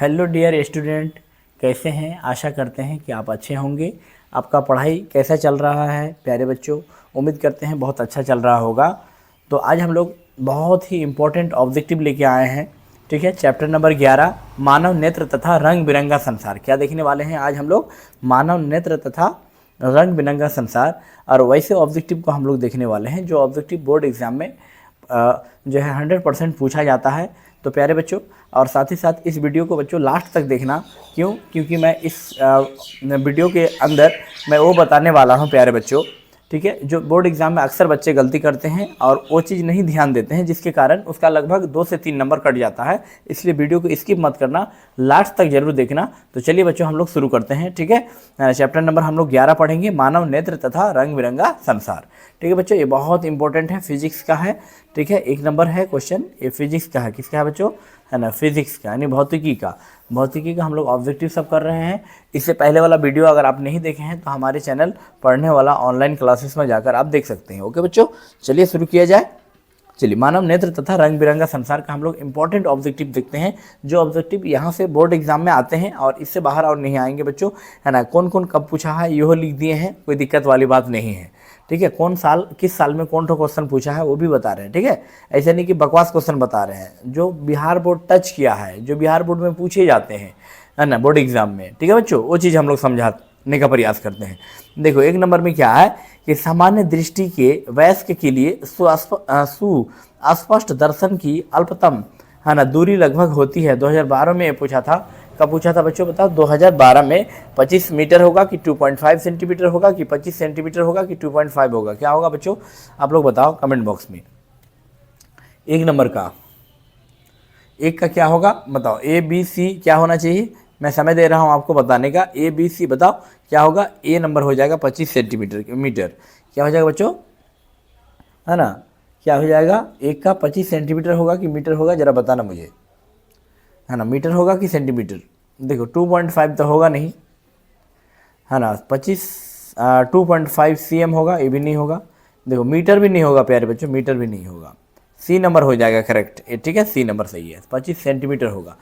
Hello dear student, कैसे हैं? आशा करते हैं कि आप अच्छे होंगे। आपका पढ़ाई कैसा चल रहा है प्यारे बच्चों? उम्मीद करते हैं बहुत अच्छा चल रहा होगा। तो आज हम लोग बहुत ही इम्पोर्टेंट ऑब्जेक्टिव लेके आए हैं। ठीक है, चैप्टर नंबर 11 मानव नेत्र तथा रंग बिरंगा संसार। क्या देखने वाले हैं आज हम लोग? मानव नेत्र तथा रंग बिरंगा संसार। और वैसे ऑब्जेक्टिव को हम लोग देखने वाले हैं जो ऑब्जेक्टिव बोर्ड एग्जाम में जो है 100% पूछा जाता है। तो प्यारे बच्चों, और साथ ही साथ इस वीडियो को बच्चों लास्ट तक देखना। क्यों? क्योंकि मैं इस वीडियो के अंदर मैं वो बताने वाला हूँ प्यारे बच्चों, ठीक है, जो बोर्ड एग्जाम में अक्सर बच्चे गलती करते हैं और वो चीज़ नहीं ध्यान देते हैं, जिसके कारण उसका लगभग 2 से 3 नंबर कट जाता है। इसलिए वीडियो को स्किप मत करना, लास्ट तक जरूर देखना। तो चलिए बच्चों, हम लोग शुरू करते हैं। ठीक है, चैप्टर नंबर हम लोग 11 पढ़ेंगे, मानव नेत्र तथा रंग बिरंगा संसार। ठीक है बच्चों, ये बहुत इंपॉर्टेंट है, फिजिक्स का है। ठीक है, 1 नंबर है क्वेश्चन, ये फिजिक्स का है। किसका है बच्चों? है ना, फिजिक्स का, यानी भौतिकी का। भौतिकी का हम लोग ऑब्जेक्टिव सब कर रहे हैं। इससे पहले वाला वीडियो अगर आप नहीं देखे हैं तो हमारे चैनल पढ़ने वाला ऑनलाइन क्लासेस में जाकर आप देख सकते हैं। ओके बच्चों, चलिए शुरू किया जाए। चलिए, मानव नेत्र तथा रंग बिरंगा संसार का हम लोग इंपॉर्टेंट ऑब्जेक्टिव देखते हैं, जो ऑब्जेक्टिव यहाँ से बोर्ड एग्जाम में आते हैं और इससे बाहर और नहीं आएंगे बच्चों। है ना, कौन कौन कब पूछा है यह लिख दिए हैं, कोई दिक्कत वाली बात नहीं है। ठीक है, कौन साल किस साल में कौन सा क्वेश्चन पूछा है वो भी बता रहे हैं। ठीक है, ऐसे नहीं कि बकवास क्वेश्चन बता रहे हैं, जो बिहार बोर्ड टच किया है, जो बिहार बोर्ड में पूछे जाते हैं, है ना, बोर्ड एग्जाम में। ठीक है बच्चों, वो चीज़ हम लोग समझाने का प्रयास करते हैं। देखो, 1 नंबर में क्या है कि सामान्य दृष्टि के वयस्क के लिए सुस्पष्ट दर्शन की अल्पतम, है ना, दूरी लगभग होती है। 2012 में ये पूछा था। कब पूछा था बच्चों? बताओ। 2012 में 25 मीटर होगा कि 2.5 सेंटीमीटर होगा कि 25 सेंटीमीटर होगा कि 2.5 होगा? क्या होगा बच्चों? आप लोग बताओ कमेंट बॉक्स में। 1 नंबर का, एक का क्या होगा बताओ? ABC क्या होना चाहिए? मैं समय दे रहा हूँ आपको बताने का। ABC बताओ क्या होगा? A नंबर हो जाएगा 25 सेंटीमीटर मीटर। क्या हो जाएगा बच्चों? है ना, क्या हो जाएगा? एक का 25 सेंटीमीटर होगा कि मीटर होगा? जरा बताना मुझे। है ना, मीटर होगा कि सेंटीमीटर? देखो, 2.5 तो होगा नहीं, है ना। 2.5 cm होगा, ये भी नहीं होगा। देखो, मीटर भी नहीं होगा प्यारे बच्चों, मीटर भी नहीं होगा। C नंबर हो जाएगा करेक्ट। ठीक है, C नंबर सही है, 25 सेंटीमीटर होगा।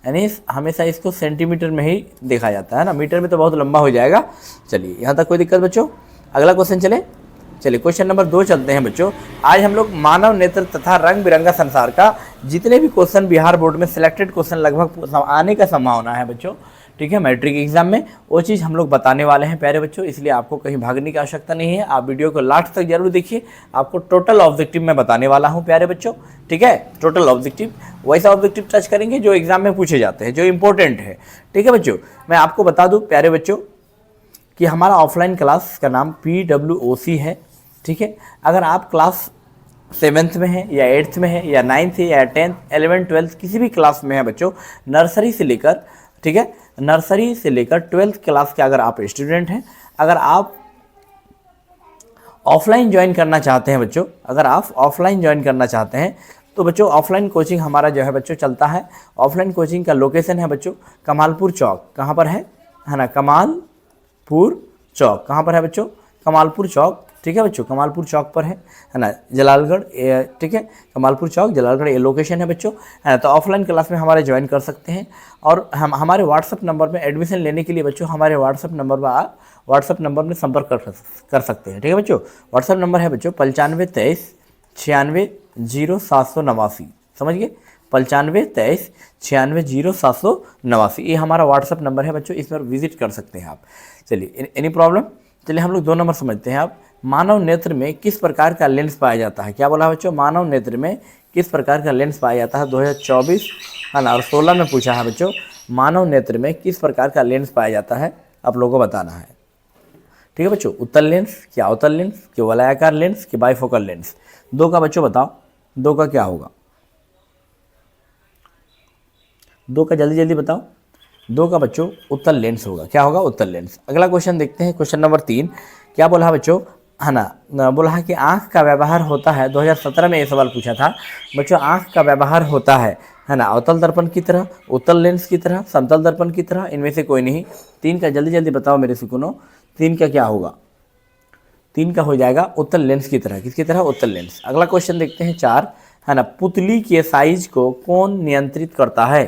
यानी हमेशा इसको सेंटीमीटर में ही देखा जाता है ना, मीटर में तो बहुत लंबा हो जाएगा। चलिए, यहाँ तक कोई दिक्कत बच्चों? अगला क्वेश्चन चले। चलिए, क्वेश्चन नंबर 2 चलते हैं बच्चों। आज हम लोग मानव नेत्र तथा रंग बिरंगा संसार का जितने भी क्वेश्चन बिहार बोर्ड में सिलेक्टेड क्वेश्चन लगभग आने का संभावना है बच्चों, ठीक है, मैट्रिक एग्जाम में, वो चीज़ हम लोग बताने वाले हैं प्यारे बच्चों। इसलिए आपको कहीं भागने की आवश्यकता नहीं है, आप वीडियो को लास्ट तक जरूर देखिए। आपको टोटल ऑब्जेक्टिव मैं बताने वाला हूँ प्यारे बच्चों। ठीक है, टोटल ऑब्जेक्टिव, वैसा ऑब्जेक्टिव टच करेंगे जो एग्जाम में पूछे जाते हैं, जो इंपॉर्टेंट है। ठीक है बच्चों, मैं आपको बता दूँ प्यारे बच्चों कि हमारा ऑफलाइन क्लास का नाम PWOC है। ठीक है, अगर आप क्लास 7th में है या 8th में है या 9th है या 10th, 11th, 12th किसी भी क्लास में है बच्चों, नर्सरी से लेकर, ठीक है, नर्सरी से लेकर 12th क्लास के अगर आप स्टूडेंट हैं, अगर आप ऑफलाइन ज्वाइन करना चाहते हैं बच्चों, अगर आप ऑफलाइन ज्वाइन करना चाहते हैं तो बच्चों ऑफलाइन कोचिंग हमारा जो है बच्चों चलता है। ऑफलाइन कोचिंग का लोकेशन है बच्चों कमालपुर चौक। कहाँ पर है ना? कमालपुर चौक। कहाँ पर है बच्चों? कमालपुर चौक। ठीक है बच्चों, कमालपुर चौक पर है ना, जलालगढ़। ठीक है, कमालपुर चौक जलालगढ़ ये लोकेशन है बच्चों, है ना। तो ऑफलाइन क्लास में हमारे ज्वाइन कर सकते हैं। और हम हमारे व्हाट्सअप नंबर में एडमिशन लेने के लिए बच्चों हमारे व्हाट्सअप नंबर पर आप व्हाट्सअप नंबर में संपर्क कर सकते हैं। ठीक है बच्चों, व्हाट्सअप नंबर है बच्चों 95 23 96 0789। समझ गए? 95 23 96 0789, ये हमारा व्हाट्सअप नंबर है बच्चों, इस पर विजिट कर सकते हैं आप। चलिए, एनी प्रॉब्लम? चलिए, हम लोग 2 नंबर समझते हैं। आप मानव नेत्र में किस प्रकार का लेंस पाया जाता है? क्या बोला बच्चों? मानव नेत्र में किस प्रकार का लेंस पाया जाता है? 2024, है ना, और 16 में पूछा है बच्चों, मानव नेत्र में किस प्रकार का लेंस पाया जाता है, आप लोगों को बताना है। ठीक है बच्चों, उत्तल लेंस, क्या अवतल लेंस, कि वलयाकार लेंस, कि बाइफोकल लेंस? 2 का बच्चों बताओ, 2 का क्या होगा? 2 का जल्दी जल्दी बताओ। 2 का बच्चों उत्तल लेंस होगा। क्या होगा? उत्तल लेंस। अगला क्वेश्चन देखते हैं, क्वेश्चन नंबर 3। क्या बोला बच्चों? है ना, बोला है कि आँख का व्यवहार होता है। 2017 में ये सवाल पूछा था बच्चों, आँख का व्यवहार होता है ना, अवतल दर्पण की तरह, उत्तल लेंस की तरह, समतल दर्पण की तरह, इनमें से कोई नहीं। 3 का जल्दी जल्दी बताओ मेरे सुकुनो। 3 का क्या होगा? 3 का हो जाएगा उत्तल लेंस की तरह। किसकी तरह? उत्तल लेंस। अगला क्वेश्चन देखते हैं 4, है ना, पुतली के साइज को कौन नियंत्रित करता है?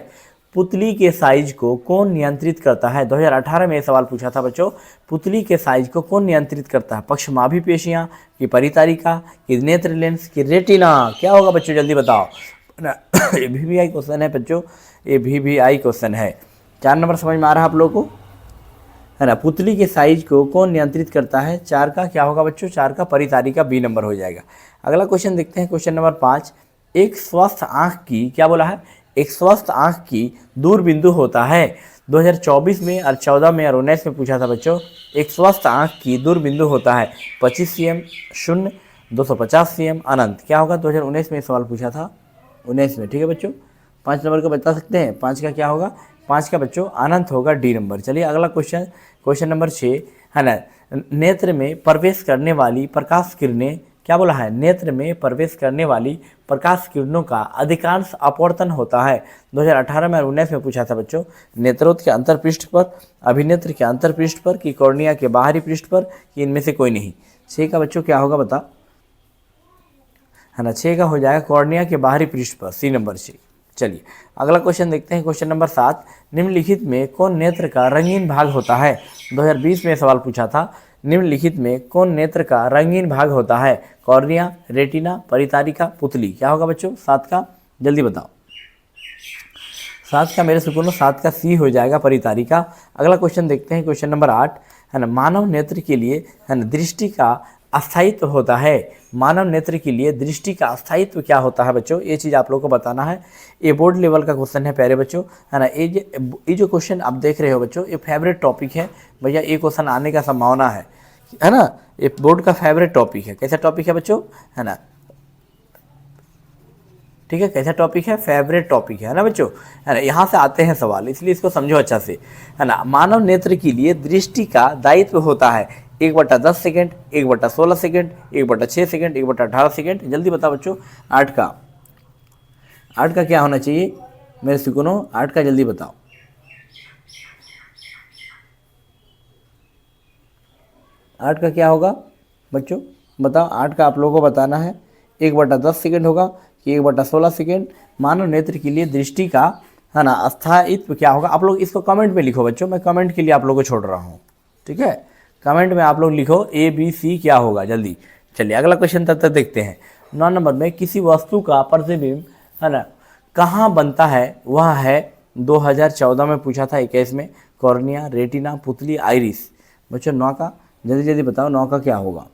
पुतली के साइज को कौन नियंत्रित करता है? 2018 में ये सवाल पूछा था बच्चों। पुतली के साइज को कौन नियंत्रित करता है? पक्षमाभी पेशियां, कि परितारिका, कि नेत्र लेंस, कि रेटिना? क्या होगा बच्चों, जल्दी बताओ ना। ये भी आई क्वेश्चन है बच्चों, ये भी आई क्वेश्चन है। 4 नंबर समझ में आ रहा है आप लोगों को, है ना? पुतली के साइज को कौन नियंत्रित करता है? 4 का क्या होगा बच्चों? 4 का परितारिका, बी नंबर हो जाएगा। अगला क्वेश्चन देखते हैं, क्वेश्चन नंबर 5। एक स्वस्थ आंख की, क्या बोला है? एक स्वस्थ आंख की दूर बिंदु होता है। 2024 में और 14 में और 19 में पूछा था बच्चों। एक स्वस्थ आंख की दूर बिंदु होता है 25 cm, शून्य, 250 cm, अनंत। क्या होगा? 2019 में सवाल पूछा था, 19 में। ठीक है बच्चों, 5 नंबर का बता सकते हैं। 5 का क्या होगा? 5 का बच्चों अनंत होगा, डी नंबर। चलिए अगला क्वेश्चन, क्वेश्चन नंबर 6 है ना। नेत्र में प्रवेश करने वाली प्रकाश किरणें, क्या बोला है? नेत्र में प्रवेश करने वाली प्रकाश किरणों का अधिकांश अपवर्तन होता है। 2018 में और 19 में पूछा था बच्चों। नेत्रोत के अंतरपृष्ठ पर, अभिनेत्र के अंतरपृष्ठ पर, कि कॉर्निया के बाहरी पृष्ठ पर, कि इनमें से कोई नहीं? 6 का बच्चों क्या होगा बता, है ना? 6 का हो जाएगा कॉर्निया के बाहरी पृष्ठ पर, सी नंबर 6। चलिए अगला क्वेश्चन देखते हैं, क्वेश्चन नंबर 7। निम्नलिखित में कौन नेत्र का रंगीन भाग होता है? 2020 में सवाल पूछा था। निम्नलिखित में कौन नेत्र का रंगीन भाग होता है? कॉर्निया, रेटिना, परितारिका, पुतली? क्या होगा बच्चों 7 का? जल्दी बताओ। 7 का मेरे सुकूनों 7 का सी हो जाएगा, परितारिका। अगला क्वेश्चन देखते हैं, क्वेश्चन नंबर 8 है ना। मानव नेत्र के लिए, है ना, दृष्टि का अस्थायित्व होता है। मानव नेत्र के लिए दृष्टि का अस्थायित्व क्या होता है बच्चों? ये चीज़ आप लोगों को बताना है। ये बोर्ड लेवल का क्वेश्चन है प्यारे बच्चों, है ना। ये जो क्वेश्चन आप देख रहे हो बच्चों, ये फेवरेट टॉपिक है भैया। ये क्वेश्चन आने का संभावना है ना। ये बोर्ड का फेवरेट टॉपिक है। कैसा टॉपिक है बच्चों, है ना? ठीक है, कैसा टॉपिक है? फेवरेट टॉपिक है ना बच्चों, है ना। यहाँ से आते हैं सवाल, इसलिए इसको समझो अच्छा से, है ना। मानव नेत्र के लिए दृष्टि का दायित्व होता है 1/10 सेकेंड, 1/16 सेकेंड, 1/6 सेकेंड, 1/18 सेकेंड। जल्दी बताओ बच्चों। 8 का क्या होना चाहिए मेरे सुकूनों? 8 का जल्दी बताओ। 8 का क्या होगा बच्चों, बताओ। 8 का आप लोगों को बताना है। 1/10 सेकेंड होगा कि 1/16 सेकेंड? मानव नेत्र के लिए दृष्टि का, है ना, अस्थायित्व क्या होगा? आप लोग इसको कमेंट में लिखो बच्चों, मैं कमेंट के लिए आप लोगों को छोड़ रहा हूँ। ठीक है, कमेंट में आप लोग लिखो ABC क्या होगा जल्दी। चलिए अगला क्वेश्चन तब तक देखते हैं। 9 नंबर में किसी वस्तु का प्रतिबिंब, है ना, कहाँ बनता है? वह है 2014 में पूछा था, 21 में। कॉर्निया, रेटिना, पुतली, आइरिस। बच्चों 9 का जल्दी जल्दी बताओ। 9 का क्या होगा?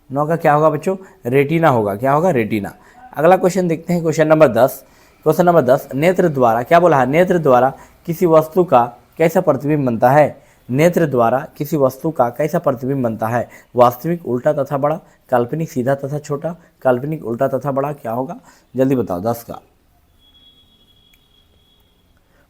9 का क्या होगा बच्चों? रेटिना होगा। क्या होगा? रेटिना। अगला क्वेश्चन देखते हैं, क्वेश्चन नंबर 10। क्वेश्चन नंबर 10, नेत्र द्वारा, क्या बोला है? नेत्र द्वारा किसी वस्तु का कैसा प्रतिबिंब बनता है? नेत्र द्वारा किसी वस्तु का कैसा प्रतिबिंब बनता है? वास्तविक, उल्टा तथा बड़ा, काल्पनिक, सीधा तथा छोटा, काल्पनिक, उल्टा तथा बड़ा? क्या होगा जल्दी बताओ। 10 का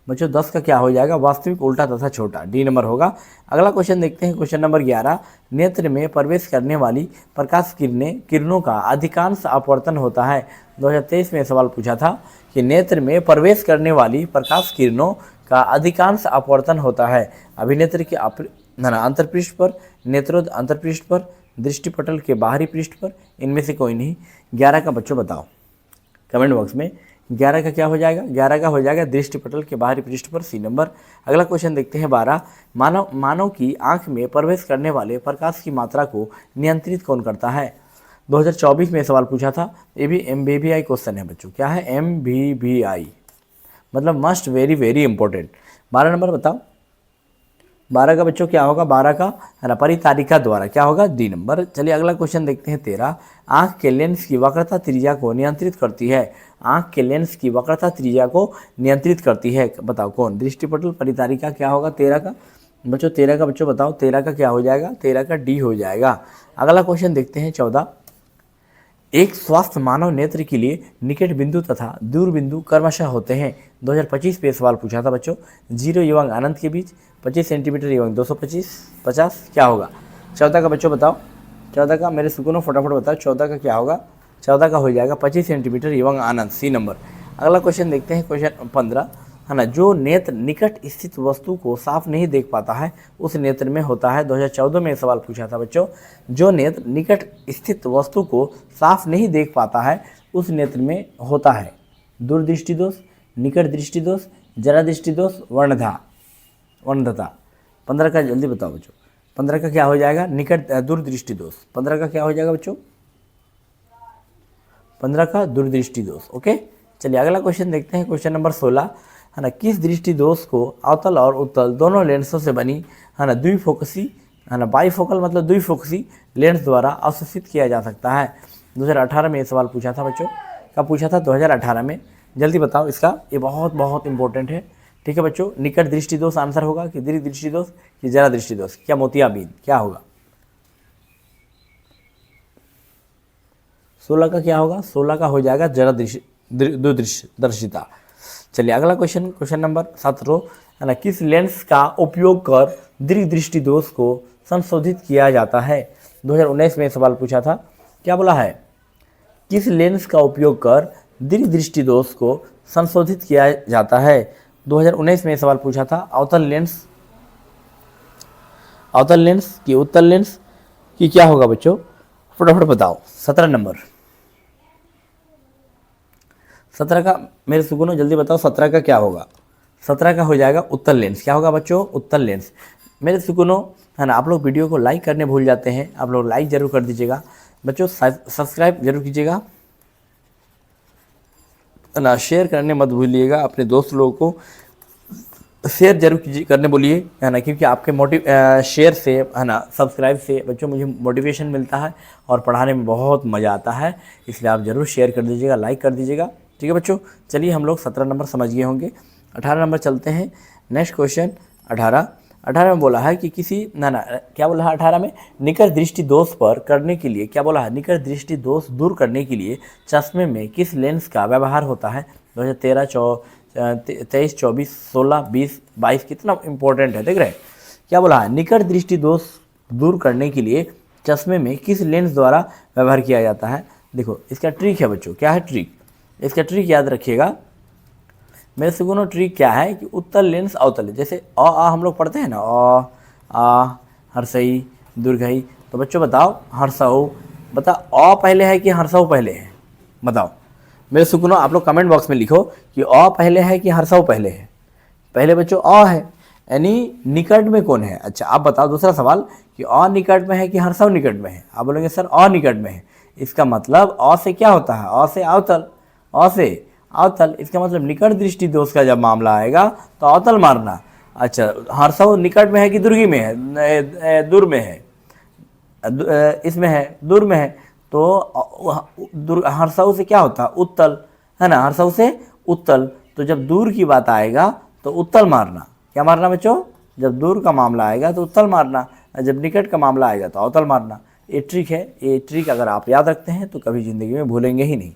बच्चों 10 का क्या हो जाएगा? वास्तविक, उल्टा तथा छोटा, डी नंबर होगा। अगला क्वेश्चन देखते हैं, क्वेश्चन नंबर 11। नेत्र में प्रवेश करने वाली प्रकाश किरणों का अधिकांश अपवर्तन होता है। 2023 में सवाल पूछा था कि नेत्र में प्रवेश करने वाली प्रकाश किरणों का अधिकांश अपवर्तन होता है। अभिनेत्र के अंतरपृष्ठ पर, नेत्रोद अंतरपृष्ठ पर, दृष्टिपटल के बाहरी पृष्ठ पर, इनमें से कोई नहीं। 11 का बच्चों बताओ कमेंट बॉक्स में। 11 का क्या हो जाएगा? 11 का हो जाएगा दृष्टिपटल के बाहरी पृष्ठ पर, सी नंबर। अगला क्वेश्चन देखते हैं 12। मानव की आंख में प्रवेश करने वाले प्रकाश की मात्रा को नियंत्रित कौन करता है? 2024 में सवाल पूछा था। ये भी MBBI क्वेश्चन है बच्चों। क्या है? MBBI मतलब must very very important. 12 number बताओ। 12 का बच्चों क्या होगा? 12 का, है ना, परितारिका द्वारा। क्या होगा? D number. चलिए अगला क्वेश्चन देखते हैं 13। आंख के लेंस की वक्रता त्रिज्या को नियंत्रित करती है। आंख के लेंस की वक्रता त्रिज्या को नियंत्रित करती है, बताओ कौन? दृष्टिपटल, परितारिका। क्या होगा 13 का बच्चों? 13 का बच्चों बताओ। 13 का क्या हो जाएगा? 13 का डी हो जाएगा। अगला क्वेश्चन देखते हैं 14। एक स्वस्थ मानव नेत्र के लिए निकट बिंदु तथा दूर बिंदु क्रमशः होते हैं। 2025 पे सवाल पूछा था बच्चों। 0 एवं अनंत के बीच, 25 सेंटीमीटर एवं 250। क्या होगा? 14 का बच्चों बताओ। 14 का मेरे सुकूनों फटाफट बताओ। 14 का क्या होगा? 14 का हो जाएगा 25 सेंटीमीटर एवं अनंत, सी नंबर। अगला क्वेश्चन देखते हैं, क्वेश्चन 15, है ना। जो नेत्र निकट स्थित वस्तु को साफ नहीं देख पाता है उस नेत्र में होता है। 2014 में सवाल पूछा था बच्चों। जो नेत्र निकट स्थित वस्तु को साफ नहीं देख पाता है उस नेत्र में होता है दूरदृष्टि दोष, निकट दृष्टि दोष, जरा दृष्टि दोष, वर्णधता। 15 का जल्दी बताओ बच्चों, 15 का क्या हो जाएगा? निकट दूरदृष्टि दोष। 15 का क्या हो जाएगा बच्चों? 15 का दूरदृष्टि दोष। ओके, चलिए अगला क्वेश्चन देखते हैं, क्वेश्चन नंबर 16 है ना। किस दृष्टि दोष को अवतल और उत्तल दोनों लेंसों से बनी है ना द्विफोकसी है ना बाईफोकल मतलब द्विफोकसी लेंस द्वारा अवशोषित किया जा सकता है? 2018 में ये सवाल पूछा था बच्चों। कब पूछा था? 2018 में। जल्दी बताओ इसका, ये बहुत बहुत इंपॉर्टेंट है। ठीक है बच्चों, निकट दृष्टि दोष आंसर होगा कि दीर्घ दृष्टि दोष कि जरा दृष्टि दोष, क्या मोतियाबिंद क्या होगा? 16 का क्या होगा? 16 का हो जाएगा जरा दूरदर्शिता। चलिए अगला क्वेश्चन, क्वेश्चन नंबर 17 है ना। किस लेंस का उपयोग कर दीर्घ दृष्टि दोष को संशोधित किया जाता है? 2019 में सवाल पूछा था। क्या बोला है? किस लेंस का उपयोग कर दीर्घ दृष्टि दोष को संशोधित किया जाता है? 2019 में सवाल पूछा था। अवतल लेंस कि उत्तल लेंस कि क्या होगा बच्चों? फटाफट बताओ। 17 नंबर, 17 का मेरे सुगुनो जल्दी बताओ, 17 का क्या होगा? 17 का हो जाएगा उत्तल लेंस। क्या होगा बच्चों? उत्तल लेंस। मेरे सुगुनो है ना, आप लोग वीडियो को लाइक करने भूल जाते हैं, आप लोग लाइक जरूर कर दीजिएगा बच्चों, सब्सक्राइब जरूर कीजिएगा है ना, शेयर करने मत भूलिएगा, अपने दोस्त लोगों को शेयर जरूर करने बोलिए है ना, क्योंकि आपके शेयर से है ना, सब्सक्राइब से बच्चों मुझे मोटिवेशन मिलता है और पढ़ाने में बहुत मज़ा आता है, इसलिए आप ज़रूर शेयर कर दीजिएगा, लाइक कर दीजिएगा। ठीक है बच्चों, चलिए हम लोग 17 नंबर समझ गए होंगे। 18 नंबर चलते हैं। नेक्स्ट क्वेश्चन 18 में बोला है कि किसी ना क्या बोला है 18 में? निकट दृष्टि दोष पर करने के लिए क्या बोला है? निकट दृष्टि दोष दूर करने के लिए चश्मे में किस लेंस का व्यवहार होता है? 2013, 23, 24, 16, 20, 22 कितना इंपॉर्टेंट है, देख रहे हैं। क्या बोला है? निकट दृष्टि दोष दूर करने के लिए चश्मे में किस लेंस द्वारा व्यवहार किया जाता है? देखो इसका ट्रिक है बच्चों। क्या है ट्रिक? इसका ट्रिक याद रखिएगा मेरे सुगुनो। ट्रिक क्या है कि उत्तल लेंस अवतल, जैसे आ हम लोग पढ़ते हैं ना, आ हर्षई दुर्घई, तो बच्चों बताओ हर्षऊ, बताओ अ पहले है कि हर्षऊ पहले है? बताओ मेरे सुगुनो, आप लोग कमेंट बॉक्स में लिखो कि अ पहले है कि हर्षऊ पहले है? पहले बच्चों अ है, यानी निकट में कौन है? अच्छा आप बताओ दूसरा सवाल कि अ निकट में है कि हर्षऊ निकट में है? आप बोलेंगे सर अ निकट में है। इसका मतलब अ से क्या होता है? अ से अवतल, अ से अवतल, इसका मतलब निकट दृष्टि दोष का जब मामला आएगा तो अवतल मारना। अच्छा हर्षऊ निकट में है कि दूरी में है? दूर में है, इसमें है, दूर में है, तो हर्षऊ से क्या होता है? उत्तल, है ना, हर्षऊ से उत्तल। तो जब दूर की बात आएगा तो उत्तल मारना। क्या मारना बच्चों? जब दूर का मामला आएगा तो उत्तल मारना, जब निकट का मामला आएगा तो अवतल मारना। ये ट्रिक है, ये ट्रिक अगर आप याद रखते हैं तो कभी ज़िंदगी में भूलेंगे ही नहीं।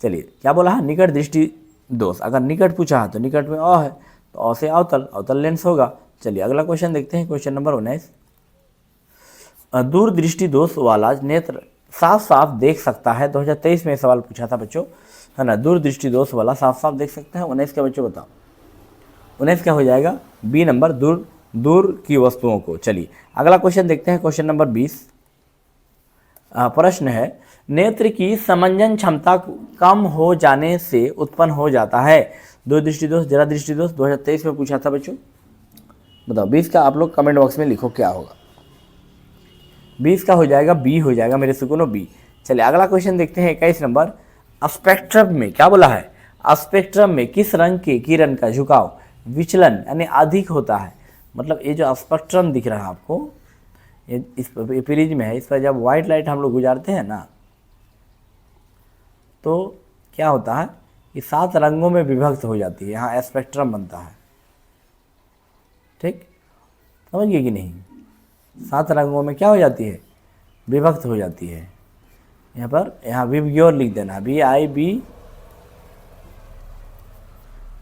चलिए क्या बोला है? निकट दृष्टि दोष, अगर निकट पूछा है तो निकट में अ है, तो अ से अवतल, अवतल लेंस होगा। चलिए अगला क्वेश्चन देखते हैं, क्वेश्चन नंबर 19। दूर दृष्टि दोष वाला नेत्र साफ साफ देख सकता है? 2023 में सवाल पूछा था बच्चों, है ना। दूर दृष्टि दोष वाला साफ साफ देख सकता है? 19 का बच्चों बताओ, 19 क्या हो जाएगा? बी नंबर, दूर की वस्तुओं को। चलिए अगला क्वेश्चन देखते हैं, क्वेश्चन नंबर 20। प्रश्न है, नेत्र की समंजन क्षमता कम हो जाने से उत्पन्न हो जाता है? दूर दृष्टि दोष, जरा दृष्टि दोष, 2023 में पूछा था बच्चों। बताओ 20 का आप लोग कमेंट बॉक्स में लिखो क्या होगा? 20 का हो जाएगा बी, हो जाएगा मेरे सुकुनो बी। चलिए अगला क्वेश्चन देखते हैं, 21 नंबर। स्पेक्ट्रम में क्या बोला है? स्पेक्ट्रम में किस रंग के किरण का झुकाव विचलन यानी अधिक होता है? मतलब ये जो स्पेक्ट्रम दिख रहा है आपको, ये इस प्रिज्म है, इस पर जब व्हाइट लाइट हम लोग गुजारते हैं ना, तो क्या होता है कि 7 रंगों में विभक्त हो जाती है, यहाँ स्पेक्ट्रम बनता है। ठीक समझ गए कि नहीं? 7 रंगों में क्या हो जाती है? विभक्त हो जाती है। यहाँ पर यहाँ विबग्योर लिख देना, VIB।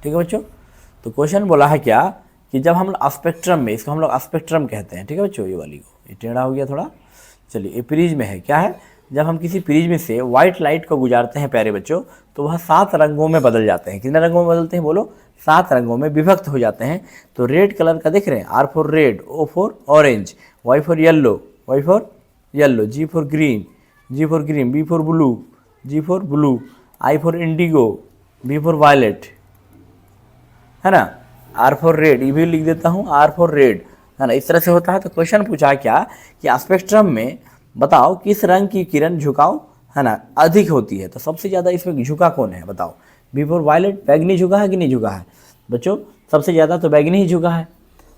ठीक है बच्चों, तो क्वेश्चन बोला है क्या कि जब हम स्पेक्ट्रम में, इसको हम लोग स्पेक्ट्रम कहते हैं। ठीक है बच्चों, ये वाली को, ये टेढ़ा हो गया थोड़ा। चलिए ये प्रिज्म है, क्या है? जब हम किसी प्रिज्म से व्हाइट लाइट को गुजारते हैं प्यारे बच्चों, तो वह 7 रंगों में बदल जाते हैं। कितने रंगों में बदलते हैं बोलो? 7 रंगों में विभक्त हो जाते हैं। तो रेड कलर का देख रहे हैं, R for red, O for orange, Y for yellow, G for green, B for blue, G for blue, I for indigo, B for violet, है ना। आर फॉर रेड, ये भी लिख देता हूँ, आर फॉर रेड, है ना। इस तरह से होता है। तो क्वेश्चन पूछा क्या कि स्पेक्ट्रम में बताओ किस रंग की किरण झुकाव, है ना, अधिक होती है। तो सबसे ज़्यादा इसमें झुका कौन है बताओ। बिफोर वायलेट बैगनी झुका है कि नहीं झुका है बच्चों, सबसे ज़्यादा तो बैगनी ही झुका है।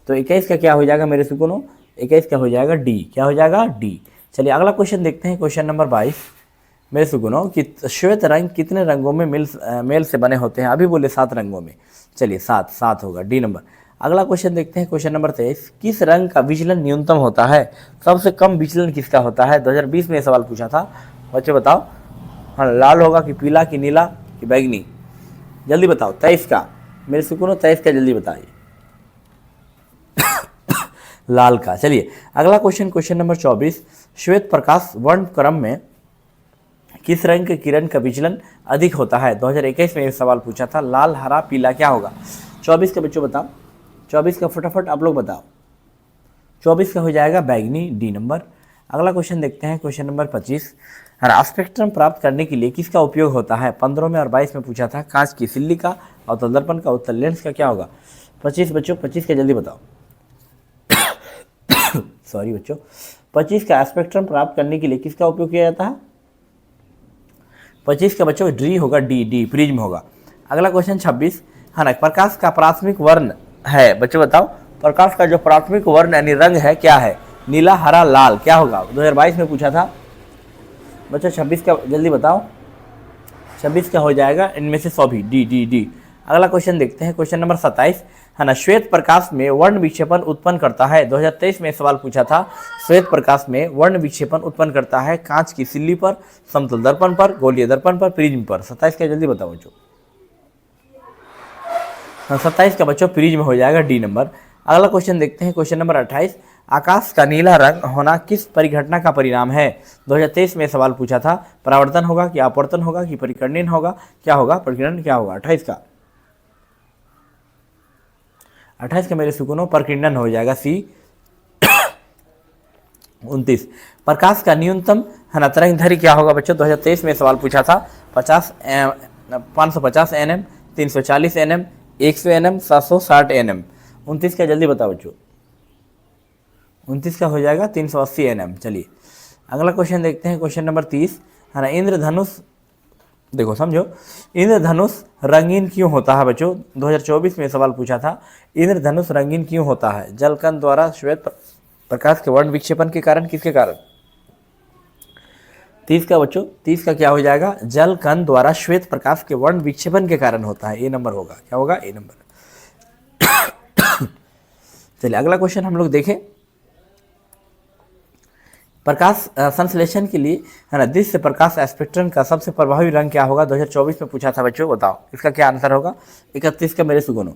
तो 21 का क्या हो जाएगा मेरे सुकूनों, 21 का हो जाएगा डी, क्या हो जाएगा डी। चलिए अगला क्वेश्चन देखते हैं, क्वेश्चन नंबर 22 मेरे सुकूनों कि श्वेत रंग कितने रंगों में मेल से बने होते हैं। अभी बोले 7 रंगों में, चलिए 7 होगा डी नंबर। अगला क्वेश्चन देखते हैं, क्वेश्चन नंबर 23 किस रंग का विचलन न्यूनतम होता है, सबसे कम विचलन किसका होता है। 2020 में ये सवाल पूछा था बच्चे, बताओ। हाँ, लाल होगा कि पीला कि नीला कि बैगनी, जल्दी बताओ। 23 का मेरे सुकूनों, 23 का जल्दी बताइए। लाल का। चलिए अगला क्वेश्चन, क्वेश्चन नंबर 24 श्वेत प्रकाश वर्ण क्रम में किस रंग के किरण का विचलन अधिक होता है। 2021 में ये सवाल पूछा था, लाल हरा पीला क्या होगा। 24 का बच्चों बताओ, 24 का फटाफट आप लोग बताओ। 24 का हो जाएगा बैगनी, डी नंबर। अगला क्वेश्चन देखते हैं, क्वेश्चन नंबर 25 स्पेक्ट्रम प्राप्त करने के लिए किसका उपयोग होता है। 15 में और 22 में पूछा था, कांच की सिल्ली का, अवतल दर्पण का, उत्तल लेंस का क्या होगा। 25 बच्चों, 25 का जल्दी बताओ। सॉरी बच्चों, 25 का स्पेक्ट्रम प्राप्त करने के लिए किसका उपयोग किया जाता है। 25 का बच्चों डी होगा, डी प्रिज्म होगा। अगला क्वेश्चन 26 है ना, प्रकाश का प्राथमिक वर्ण है बच्चों बताओ। प्रकाश का जो प्राथमिक वर्ण यानी रंग है क्या है, नीला हरा लाल, क्या होगा। 2022 में पूछा था बच्चों। 26 का जल्दी बताओ, 26 का हो जाएगा इनमें से सभी, डी। अगला क्वेश्चन देखते हैं, क्वेश्चन नंबर 27 है ना, श्वेत प्रकाश में वर्ण विक्षेपण उत्पन्न करता है। 2023 में सवाल पूछा था, श्वेत प्रकाश में वर्ण विक्षेपण उत्पन्न करता है कांच की सिल्ली पर, समतल दर्पण पर, गोलीय दर्पण पर, प्रिज्म पर। 27 का जल्दी बताओ बच्चों। 27 का बच्चों प्रिज्म हो जाएगा, डी नंबर। अगला क्वेश्चन देखते हैं, क्वेश्चन नंबर 28 आकाश का नीला रंग होना किस परिघटना का परिणाम है। 2023 में सवाल पूछा था, परावर्तन होगा कि अपवर्तन होगा कि परिकर्णन होगा, क्या होगा, परिकर्णन क्या होगा। 28 का मेरे सुकूनों परिकर्णन हो जाएगा, सी। 29 प्रकाश का न्यूनतम है ना तरंगदैर्घ्य क्या होगा बच्चों। 2023 में सवाल पूछा था, 550 nm, 340 nm, 100 nm, 760 nm। 29 का जल्दी बताओ बच्चों। 29 का हो जाएगा 380 nm। चलिए अगला क्वेश्चन देखते हैं, क्वेश्चन नंबर 30 है ना, इंद्रधनुष, देखो समझो, इंद्रधनुष रंगीन क्यों होता है बच्चों। 2024 में सवाल पूछा था, इंद्रधनुष रंगीन क्यों होता है। जलकण द्वारा श्वेत प्रकाश के वर्ण विक्षेपण के कारण, किसके कारण। 30 का बच्चों, 30 का क्या हो जाएगा, जल कण द्वारा श्वेत प्रकाश के वर्ण विक्षेपण के कारण होता है। ए नंबर होगा, क्या होगा, ए नंबर। चलिए अगला क्वेश्चन हम लोग देखें, प्रकाश संश्लेषण के लिए है ना दृश्य प्रकाश स्पेक्ट्रम का सबसे प्रभावी रंग क्या होगा। 2024 में पूछा था बच्चों, बताओ इसका क्या आंसर होगा। 31 का मेरे सुगुनो,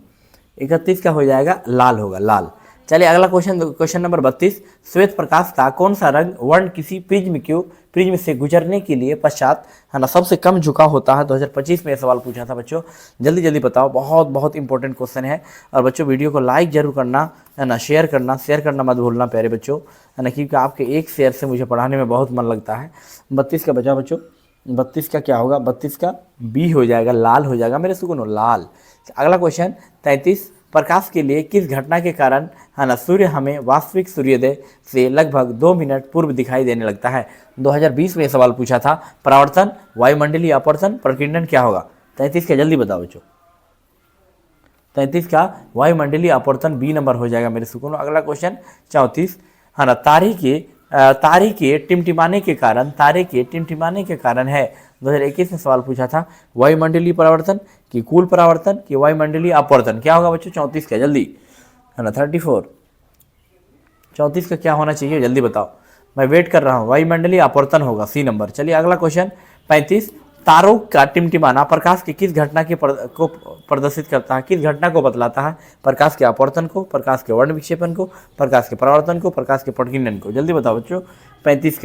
31 का हो जाएगा लाल होगा, लाल। चलिए अगला क्वेश्चन, क्वेश्चन नंबर 32 श्वेत प्रकाश का कौन सा रंग वर्ण किसी प्रिज्म से गुजरने के लिए पश्चात है ना सबसे कम झुकाव होता है। 2025 में सवाल पूछा था बच्चों, जल्दी जल्दी बताओ, बहुत बहुत इंपॉर्टेंट क्वेश्चन है। और बच्चों वीडियो को लाइक जरूर करना है ना, शेयर करना मत भूलना प्यारे बच्चों, है ना, क्योंकि आपके एक शेयर से मुझे पढ़ाने में बहुत मन लगता है। 32 का बचा बच्चों, 32 का क्या होगा, 32 का बी हो जाएगा, लाल हो जाएगा मेरे सुगुनो, लाल। अगला क्वेश्चन 33 प्रकाश के लिए किस घटना के कारण है ना सूर्य हमें वास्तविक सूर्योदय से लगभग 2 मिनट पूर्व दिखाई देने लगता है। 2020 में सवाल पूछा था, परावर्तन, वायुमंडलीय अपवर्तन, प्रकीर्णन क्या होगा। 33 का जल्दी बताओ बच्चों, 33 का वायुमंडलीय अपवर्तन बी नंबर हो जाएगा मेरे सुकून। अगला क्वेश्चन 34 है ना तारे के टिमटिमाने के कारण है। 2021 में सवाल पूछा था, वायुमंडलीय परावर्तन कि कुल परावर्तन कि वायुमंडलीय अपवर्तन, क्या होगा बच्चों। 34 का जल्दी है ना, 34 34 का क्या होना चाहिए जल्दी बताओ, मैं वेट कर रहा हूँ। वायुमंडलीय अपवर्तन होगा, सी नंबर। चलिए अगला क्वेश्चन 35 तारों का टिमटिमाना प्रकाश की किस घटना को प्रदर्शित करता है, किस घटना को बतलाता है। प्रकाश के अपवर्तन को, प्रकाश के वर्ण विक्षेपण को, प्रकाश के परावर्तन को, प्रकाश के प्रकीर्णन को। जल्दी बताओ बच्चों। 35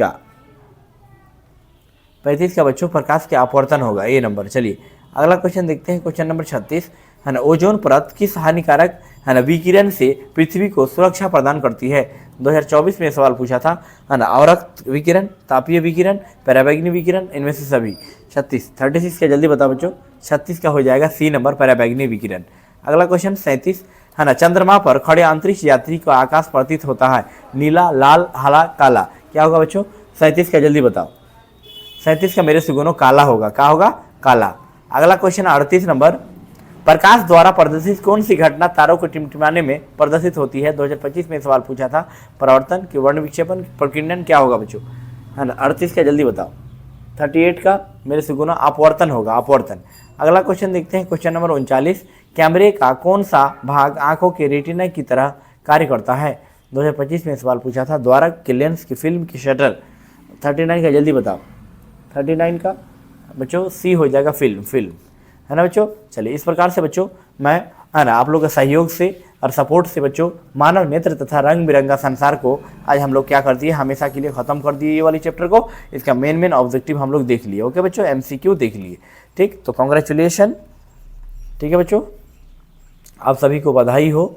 का बच्चों प्रकाश के अपवर्तन होगा, ए नंबर। चलिए अगला क्वेश्चन देखते हैं, क्वेश्चन नंबर 36 है ना, ओजोन परत किस हानिकारक है ना विकिरण से पृथ्वी को सुरक्षा प्रदान करती है। 2024 में सवाल पूछा था, है ना, अवरक्त विकिरण, तापीय विकिरण, पराबैंगनी विकिरण, इनमें से सभी। 36 का जल्दी बताओ बच्चों। 36 का हो जाएगा सी नंबर, पराबैंगनी विकिरण। अगला क्वेश्चन 37 है ना, चंद्रमा पर खड़े अंतरिक्ष यात्री को आकाश प्रतीत होता है नीला, लाल, हरा, काला। क्या होगा बच्चों? 37 का जल्दी बताओ। 37 का मेरे सुगुनो काला होगा। क्या होगा? काला। अगला क्वेश्चन 38 नंबर, प्रकाश द्वारा प्रदर्शित कौन सी घटना तारों को टिमटिमाने में प्रदर्शित होती है? 2025 में सवाल पूछा था। परावर्तन कि वर्ण विक्षेपण, प्रकीर्णन, क्या होगा बच्चों? है ना, 38 का जल्दी बताओ। 38 का मेरे सुगुना अपवर्तन होगा, अपवर्तन। अगला क्वेश्चन देखते हैं, क्वेश्चन नंबर 39, कैमरे का कौन सा भाग आंखों के रेटिना की तरह कार्य करता है? 2025 में सवाल पूछा था। द्वारक, की लेंस, की फिल्म, की शटर। 39 का जल्दी बताओ। 39 का बच्चों सी हो जाएगा, फिल्म, फिल्म, है ना बच्चों। चलिए, इस प्रकार से बच्चों मैं है ना आप लोगों के सहयोग से और सपोर्ट से बच्चों मानव नेत्र तथा रंग बिरंगा संसार को आज हम लोग क्या कर दिए, हमेशा के लिए ख़त्म कर दिए ये वाली चैप्टर को। इसका मेन ऑब्जेक्टिव हम लोग देख लिए। ओके बच्चों, MCQ देख लिए। ठीक, तो कॉन्ग्रेचुलेशन। ठीक है बच्चों, आप सभी को बधाई हो,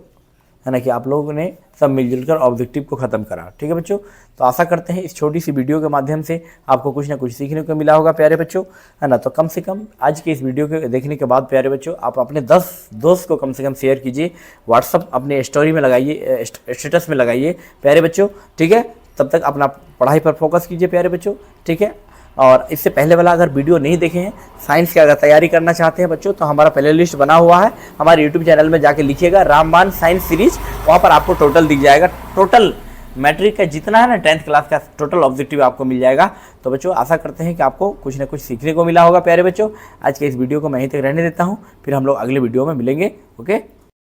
है ना, कि आप लोगों ने सब मिलजुल कर ऑब्जेक्टिव को ख़त्म करा। ठीक है बच्चों, तो आशा करते हैं इस छोटी सी वीडियो के माध्यम से आपको कुछ ना कुछ सीखने को मिला होगा प्यारे बच्चों, है ना। तो कम से कम आज के इस वीडियो के देखने के बाद प्यारे बच्चों आप अपने 10 दोस्त को कम से कम शेयर कीजिए, व्हाट्सअप अपने स्टोरी में लगाइए, स्टेटस में लगाइए प्यारे बच्चों। ठीक है, तब तक अपना पढ़ाई पर फोकस कीजिए प्यारे बच्चों। ठीक है, और इससे पहले वाला अगर वीडियो नहीं देखे हैं, साइंस की अगर तैयारी करना चाहते हैं बच्चों, तो हमारा प्ले लिस्ट बना हुआ है हमारे यूट्यूब चैनल में, जाके लिखिएगा रामबाण साइंस सीरीज। वहाँ पर आपको टोटल दिख जाएगा, टोटल मैट्रिक का जितना है ना 10th क्लास का टोटल ऑब्जेक्टिव आपको मिल जाएगा। तो बच्चों आशा करते हैं कि आपको कुछ ना कुछ सीखने को मिला होगा प्यारे बच्चों। आज के इस वीडियो को मैं यहीं तक रहने देता हूँ, फिर हम लोग अगले वीडियो में मिलेंगे। ओके।